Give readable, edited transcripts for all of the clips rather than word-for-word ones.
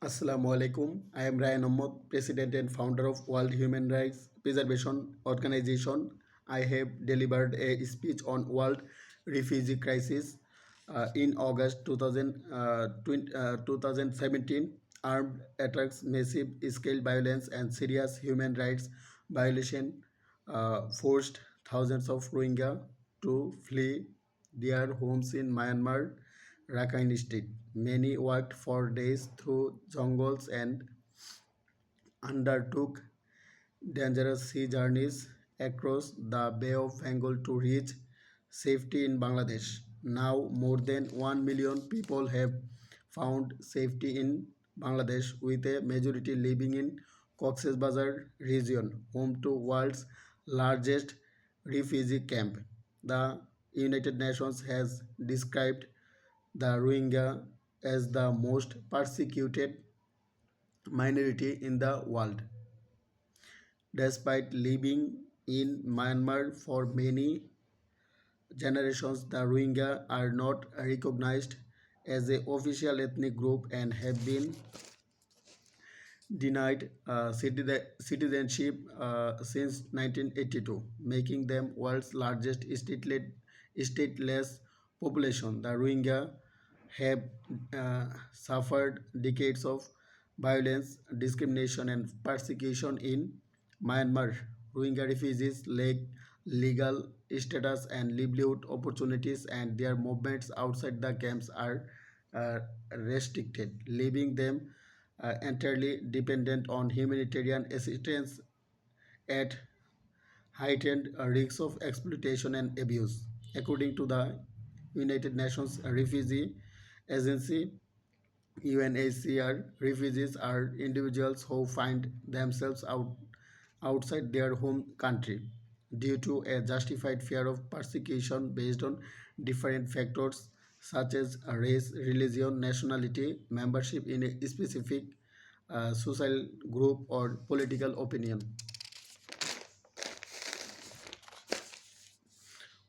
Assalamu alaikum. I am Ryan Ahmed, President and founder of World Human Rights Preservation Organization. I have delivered a speech on World Refugee Crisis in August 2017. Armed attacks, massive scale violence, and serious human rights violation forced thousands of Rohingya to flee their homes in Myanmar Rakhine State. Many walked for days through jungles and undertook dangerous sea journeys across the Bay of Bengal to reach safety in Bangladesh. Now, more than 1 million people have found safety in Bangladesh, with a majority living in Cox's Bazar region, home to world's largest refugee camp. The United Nations has described the Rohingya as the most persecuted minority in the world. Despite living in Myanmar for many generations, the Rohingya are not recognized as an official ethnic group and have been denied citizenship since 1982, making them world's largest stateless population. The Rohingya have suffered decades of violence, discrimination, and persecution in Myanmar. Rohingya refugees lack legal status and livelihood opportunities, and their movements outside the camps are uh, restricted, leaving them entirely dependent on humanitarian assistance at heightened risks of exploitation and abuse. According to the United Nations Refugee Agency, UNHCR, refugees are individuals who find themselves outside their home country due to a justified fear of persecution based on different factors such as race, religion, nationality, membership in a specific social group, or political opinion.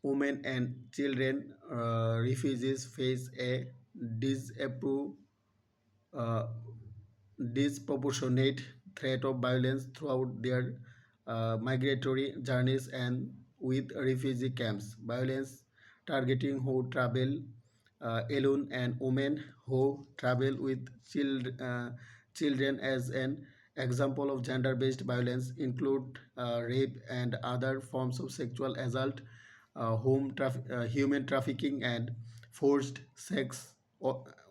Women and children refugees face a disappro- uh, disproportionate threat of violence throughout their migratory journeys and with refugee camps. Violence targeting who travel alone and women who travel with children as an example of gender-based violence include rape and other forms of sexual assault, human trafficking, and forced sex,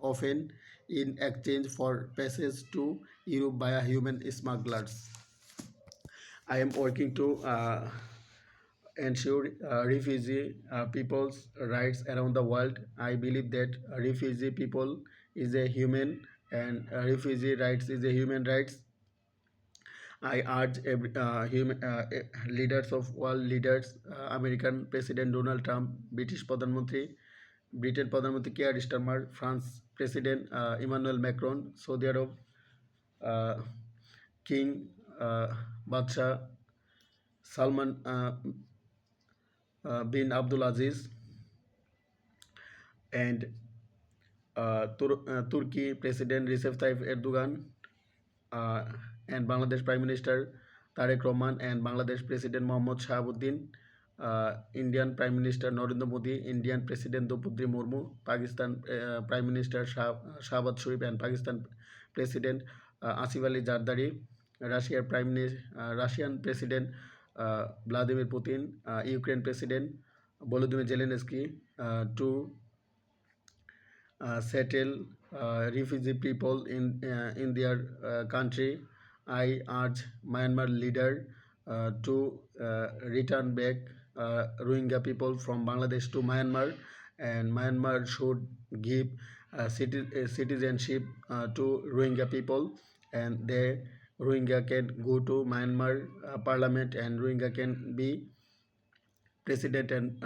often in exchange for passage to Europe via human smugglers. I am working to ensure refugee people's rights around the world. I believe that refugee people is a human, and refugee rights is a human rights. I urge leaders of world leaders, American President Donald Trump, British Pradhan Mantri, Britain Pradhan Mantri Keir Starmer, France President Emmanuel Macron, Saudi Arab uh, King Badsha Salman bin Abdul Aziz, and Turkey President Recep Tayyip Erdogan, uh, and Bangladesh Prime Minister Tarek Rahman, and Bangladesh President Mohammad Shahabuddin, Indian Prime Minister Narendra Modi, Indian President Draupadi Murmu, Pakistan Prime Minister Shahbaz Sharif, and Pakistan President Asif Ali Zardari, Russian President Vladimir Putin, Ukraine President Volodymyr Zelensky to settle refugee people in their country. I urge Myanmar leader to return back Rohingya people from Bangladesh to Myanmar, and Myanmar should give citizenship to Rohingya people, and they Rohingya can go to Myanmar parliament, and Rohingya can be president and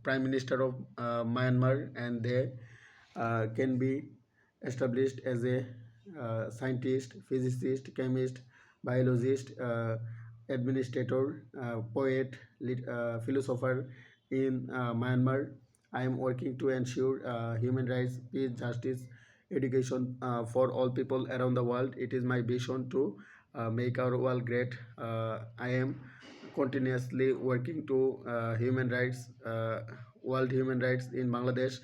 prime minister of Myanmar, and they can be established as a scientist, physicist, chemist, biologist, administrator, poet, philosopher in Myanmar. I am working to ensure human rights, peace, justice education for all people around the world. It is my vision to make our world great. I am continuously working to world human rights in Bangladesh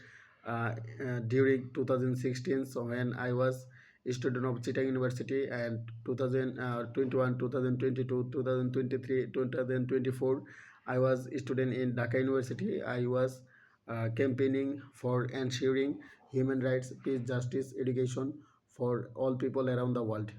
during 2016. So when I was a student of Chittagong University, and 2021, 2022, 2023, 2024, I was a student in Dhaka University. I was campaigning for ensuring human rights, peace, justice, education for all people around the world.